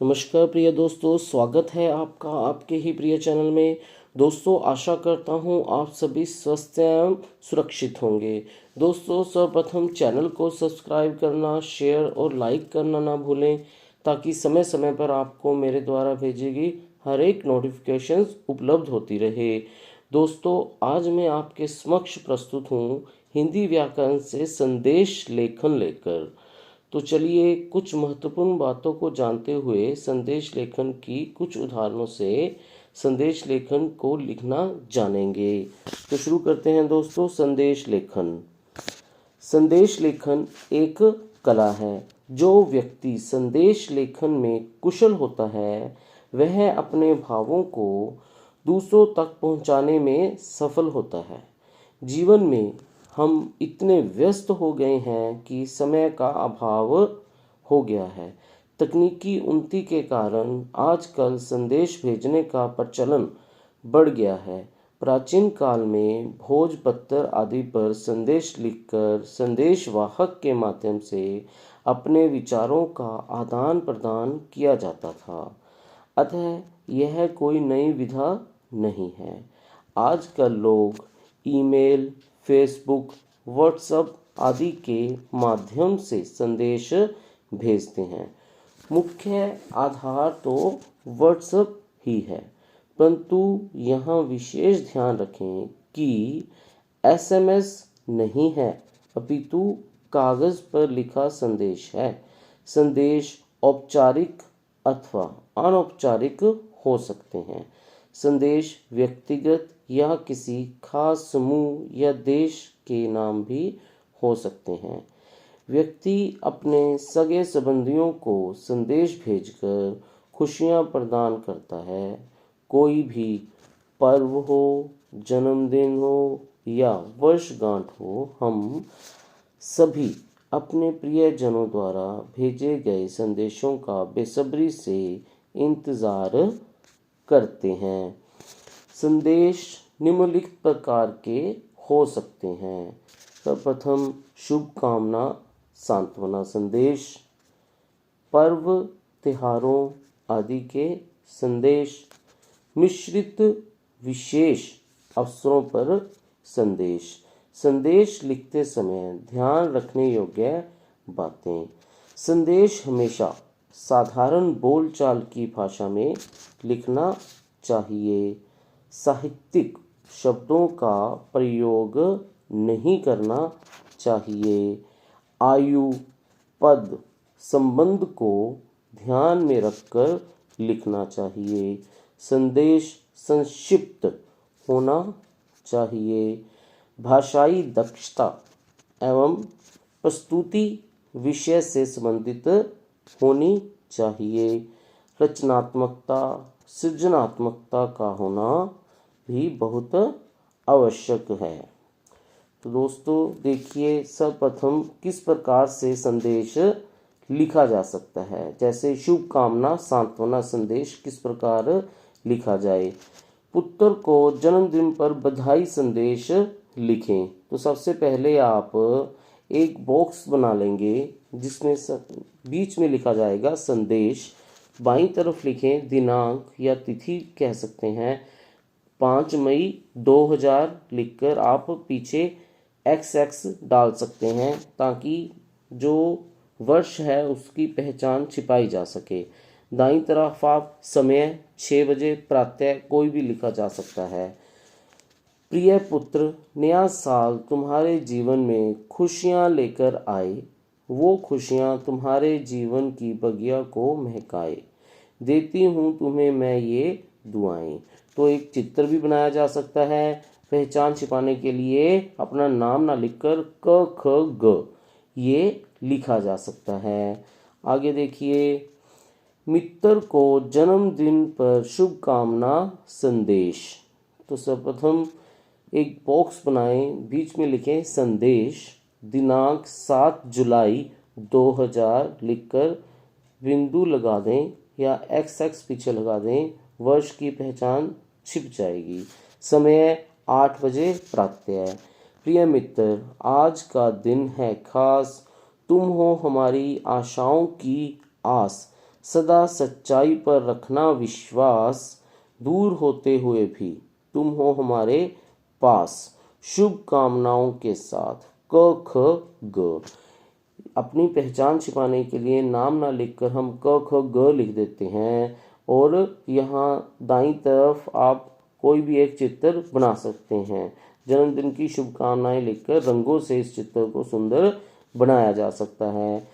नमस्कार प्रिय दोस्तों, स्वागत है आपका आपके ही प्रिय चैनल में। दोस्तों, आशा करता हूँ आप सभी स्वस्थ एवं सुरक्षित होंगे। दोस्तों, सर्वप्रथम चैनल को सब्सक्राइब करना, शेयर और लाइक करना ना भूलें, ताकि समय समय पर आपको मेरे द्वारा भेजी गई हर एक नोटिफिकेशंस उपलब्ध होती रहे। दोस्तों, आज मैं आपके समक्ष प्रस्तुत हूँ हिंदी व्याकरण से संदेश लेखन लेकर। तो चलिए कुछ महत्वपूर्ण बातों को जानते हुए संदेश लेखन की कुछ उदाहरणों से संदेश लेखन को लिखना जानेंगे। तो शुरू करते हैं दोस्तों। संदेश लेखन एक कला है। जो व्यक्ति संदेश लेखन में कुशल होता है वह अपने भावों को दूसरों तक पहुंचाने में सफल होता है। जीवन में हम इतने व्यस्त हो गए हैं कि समय का अभाव हो गया है। तकनीकी उन्नति के कारण आजकल संदेश भेजने का प्रचलन बढ़ गया है। प्राचीन काल में भोजपत्र आदि पर संदेश लिखकर संदेश वाहक के माध्यम से अपने विचारों का आदान प्रदान किया जाता था। अतः यह कोई नई विधा नहीं है। आजकल लोग ईमेल, फेसबुक, व्हाट्सएप आदि के माध्यम से संदेश भेजते हैं। मुख्य आधार तो व्हाट्सएप ही है, परंतु यहाँ विशेष ध्यान रखें कि एसएमएस नहीं है, अपितु कागज पर लिखा संदेश है। संदेश औपचारिक अथवा अनौपचारिक हो सकते हैं। संदेश व्यक्तिगत या किसी खास समूह या देश के नाम भी हो सकते हैं। व्यक्ति अपने सगे संबंधियों को संदेश भेजकर खुशियां प्रदान करता है। कोई भी पर्व हो, जन्मदिन हो या वर्षगांठ हो, हम सभी अपने प्रियजनों द्वारा भेजे गए संदेशों का बेसब्री से इंतज़ार करते हैं। संदेश निम्नलिखित प्रकार के हो सकते हैं। सर्वप्रथम शुभकामना सांत्वना संदेश, पर्व त्योहारों आदि के संदेश, मिश्रित विशेष अवसरों पर संदेश। संदेश लिखते समय ध्यान रखने योग्य बातें। संदेश हमेशा साधारण बोलचाल की भाषा में लिखना चाहिए। साहित्यिक शब्दों का प्रयोग नहीं करना चाहिए। आयु, पद, संबंध को ध्यान में रखकर लिखना चाहिए। संदेश संक्षिप्त होना चाहिए। भाषाई दक्षता एवं प्रस्तुति विषय से संबंधित होनी चाहिए। रचनात्मकता, सृजनात्मकता का होना भी बहुत आवश्यक है। तो दोस्तों देखिए, सर्वप्रथम किस प्रकार से संदेश लिखा जा सकता है। जैसे शुभकामना सांत्वना संदेश किस प्रकार लिखा जाए। पुत्र को जन्मदिन पर बधाई संदेश लिखें। तो सबसे पहले आप एक बॉक्स बना लेंगे जिसमें बीच में लिखा जाएगा संदेश। बाईं तरफ लिखें दिनांक या तिथि कह सकते हैं, 5 मई 2000 लिखकर आप पीछे XX डाल सकते हैं, ताकि जो वर्ष है उसकी पहचान छिपाई जा सके। दाईं तरफ आप समय 6 बजे प्रातः कोई भी लिखा जा सकता है। प्रिय पुत्र, नया साल तुम्हारे जीवन में खुशियां लेकर आए। वो खुशियां तुम्हारे जीवन की बगिया को महकाए। देती हूँ तुम्हें मैं ये दुआएं। तो एक चित्र भी बनाया जा सकता है। पहचान छिपाने के लिए अपना नाम ना लिखकर क ख ग ये लिखा जा सकता है। आगे देखिए, मित्र को जन्मदिन पर शुभकामना संदेश। तो सर्वप्रथम एक बॉक्स बनाएं, बीच में लिखें संदेश, दिनांक 7 जुलाई 2000 लिखकर बिंदु लगा दें या XX पीछे लगा दें। वर्ष की पहचान छिप जाएगी। समय 8 बजे प्रातः। प्रिय मित्र, आज का दिन है खास। तुम हो हमारी आशाओं की आस। सदा सच्चाई पर रखना विश्वास, दूर होते हुए भी तुम हो हमारे पास, शुभकामनाओं के साथ क ख ग। अपनी पहचान छिपाने के लिए नाम ना लिखकर हम क ख ग लिख देते हैं, और यहाँ दाईं तरफ आप कोई भी एक चित्र बना सकते हैं। जन्मदिन की शुभकामनाएं लिखकर रंगों से इस चित्र को सुंदर बनाया जा सकता है।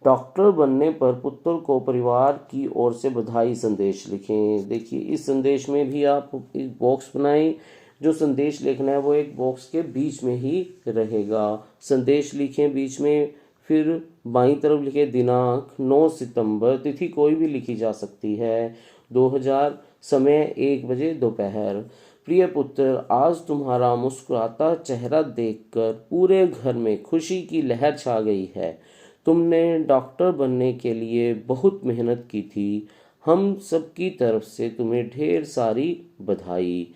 डॉक्टर बनने पर पुत्र को परिवार की ओर से बधाई संदेश लिखें। देखिए, इस संदेश में भी आप एक बॉक्स बनाएं। जो संदेश लिखना है वो एक बॉक्स के बीच में ही रहेगा। संदेश लिखें बीच में, फिर बाईं तरफ लिखे दिनांक 9 सितंबर, तिथि कोई भी लिखी जा सकती है, 2000, समय 1 बजे दोपहर। प्रिय पुत्र, आज तुम्हारा मुस्कुराता चेहरा देखकर पूरे घर में खुशी की लहर छा गई है। तुमने डॉक्टर बनने के लिए बहुत मेहनत की थी। हम सबकी तरफ से तुम्हें ढेर सारी बधाई।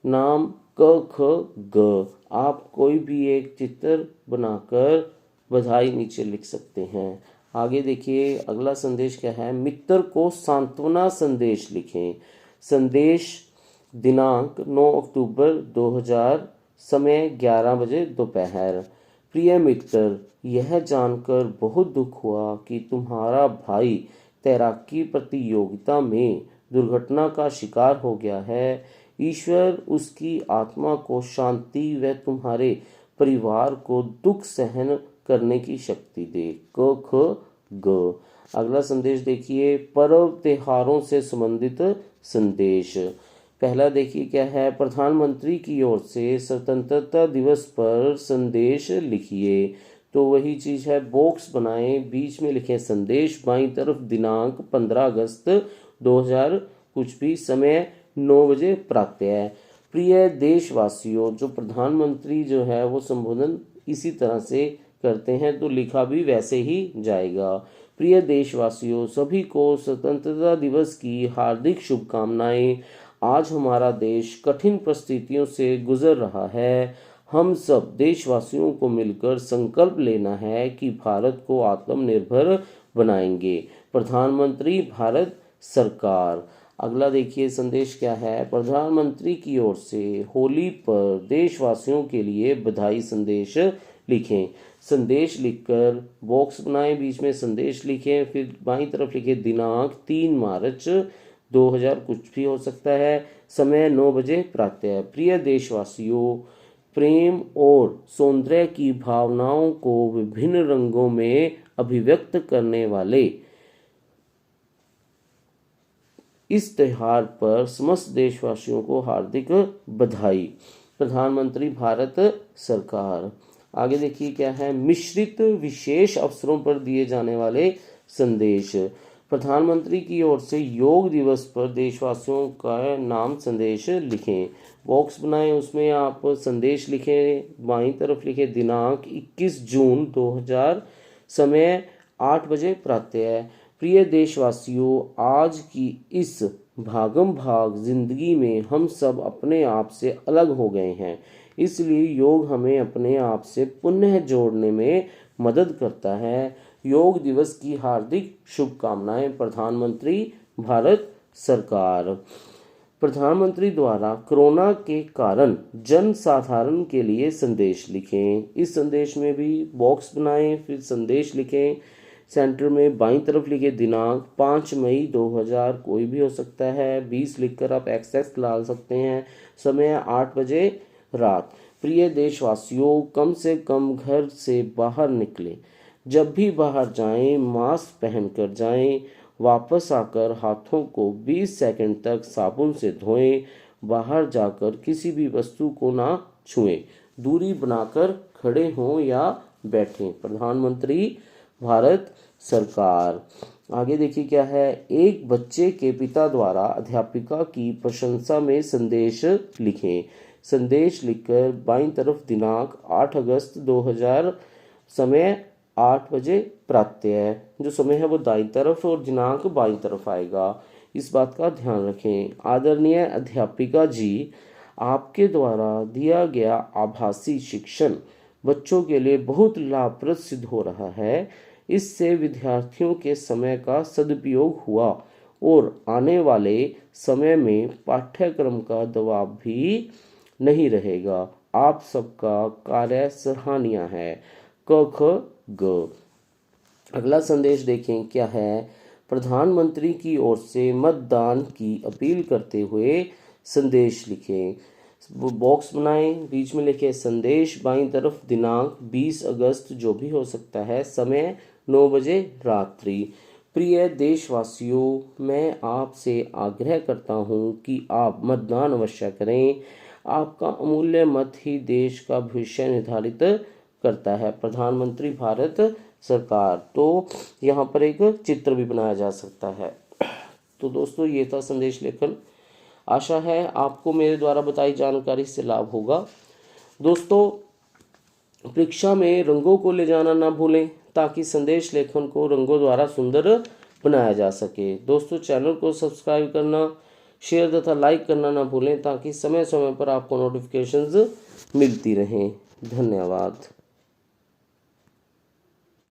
नाम क ख ग। आप कोई भी एक चित्र बनाकर बधाई नीचे लिख सकते हैं। आगे देखिए, अगला संदेश क्या है। मित्र को सांत्वना संदेश लिखें। संदेश दिनांक 9 अक्टूबर 2000, समय 11 बजे दोपहर। प्रिय मित्र, यह जानकर बहुत दुख हुआ कि तुम्हारा भाई तैराकी प्रतियोगिता में दुर्घटना का शिकार हो गया है। ईश्वर उसकी आत्मा को शांति व तुम्हारे परिवार को दुख सहन करने की शक्ति दे। क ख ग। अगला संदेश देखिए, पर्व त्योहारों से संबंधित संदेश। पहला देखिए क्या है। प्रधानमंत्री की ओर से स्वतंत्रता दिवस पर संदेश लिखिए। तो वही चीज है, बॉक्स बनाएं, बीच में लिखें संदेश, बाईं तरफ दिनांक 15 अगस्त 2000 कुछ भी, समय 9 बजे प्रातः। प्रिय देशवासियों, जो प्रधानमंत्री जो है वो संबोधन इसी तरह से करते हैं, तो लिखा भी वैसे ही जाएगा। प्रिय देशवासियों, सभी को स्वतंत्रता दिवस की हार्दिक शुभकामनाएं। आज हमारा देश कठिन परिस्थितियों से गुजर रहा है। हम सब देशवासियों को मिलकर संकल्प लेना है कि भारत को आत्मनिर्भर बनाएंगे। प्रधानमंत्री, भारत सरकार। अगला देखिए संदेश क्या है। प्रधानमंत्री की ओर से होली पर देशवासियों के लिए बधाई संदेश लिखें। संदेश लिखकर बॉक्स बनाएं, बीच में संदेश लिखें, फिर बाईं तरफ लिखें दिनांक 3 मार्च 2000 कुछ भी हो सकता है, समय 9 बजे प्रातः। प्रिय देशवासियों, प्रेम और सौंदर्य की भावनाओं को विभिन्न रंगों में अभिव्यक्त करने वाले इस त्योहार पर समस्त देशवासियों को हार्दिक बधाई। प्रधानमंत्री, भारत सरकार। आगे देखिए क्या है। मिश्रित विशेष अवसरों पर दिए जाने वाले संदेश। प्रधानमंत्री की ओर से योग दिवस पर देशवासियों का नाम संदेश लिखें। बॉक्स बनाएं, उसमें आप संदेश लिखें, बाईं तरफ लिखें दिनांक 21 जून 2000, समय 8 बजे प्रातः। प्रिय देशवासियों, आज की इस भागम भाग जिंदगी में हम सब अपने आप से अलग हो गए हैं, इसलिए योग हमें अपने आप से पुनः जोड़ने में मदद करता है। योग दिवस की हार्दिक शुभकामनाएं। प्रधानमंत्री, भारत सरकार। प्रधानमंत्री द्वारा कोरोना के कारण जन साधारण के लिए संदेश लिखें। इस संदेश में भी बॉक्स बनाएं, फिर संदेश लिखें, सेंटर में बाईं तरफ लिखे दिनांक 5 मई 2000 कोई भी हो सकता है, 20 लिखकर आप एक्स डाल सकते हैं, समय 8 बजे रात। प्रिय देशवासियों, कम से कम घर से बाहर निकलें। जब भी बाहर जाएं मास्क पहनकर जाएं। वापस आकर हाथों को 20 सेकंड तक साबुन से धोएं। बाहर जाकर किसी भी वस्तु को ना छुएं। दूरी बनाकर खड़े हों या बैठें। प्रधानमंत्री, भारत सरकार। आगे देखिए क्या है। एक बच्चे के पिता द्वारा अध्यापिका की प्रशंसा में संदेश लिखें। संदेश लिखकर बाईं तरफ दिनांक 8 अगस्त 2000, समय 8 बजे प्रातः। जो समय है वो दाईं तरफ और दिनांक बाईं तरफ आएगा, इस बात का ध्यान रखें। आदरणीय अध्यापिका जी, आपके द्वारा दिया गया आभासी शिक्षण बच्चों के लिए बहुत लाभप्रद सिद्ध हो रहा है। इससे विद्यार्थियों के समय का सदुपयोग हुआ और आने वाले समय में पाठ्यक्रम का दबाव भी नहीं रहेगा। आप सबका कार्य सराहनीय है। क ख ग। अगला संदेश देखें क्या है। प्रधानमंत्री की ओर से मतदान की अपील करते हुए संदेश लिखें। वो बॉक्स बनाएं, बीच में लिखें संदेश, बाईं तरफ दिनांक 20 अगस्त जो भी हो सकता है, समय 9 बजे रात्रि। प्रिय देशवासियों, मैं आपसे आग्रह करता हूं कि आप मतदान अवश्य करें। आपका अमूल्य मत ही देश का भविष्य निर्धारित करता है। प्रधानमंत्री भारत सरकार। तो यहाँ पर एक चित्र भी बनाया जा सकता है। तो दोस्तों ये था संदेश लेखन। आशा है आपको मेरे द्वारा बताई जानकारी से लाभ होगा। दोस्तों परीक्षा में रंगों को ले जाना ना भूलें ताकि संदेश लेखन को रंगों द्वारा सुंदर बनाया जा सके। दोस्तों चैनल को सब्सक्राइब करना, शेयर तथा लाइक करना ना भूलें ताकि समय समय पर आपको नोटिफिकेशंस मिलती रहें। धन्यवाद।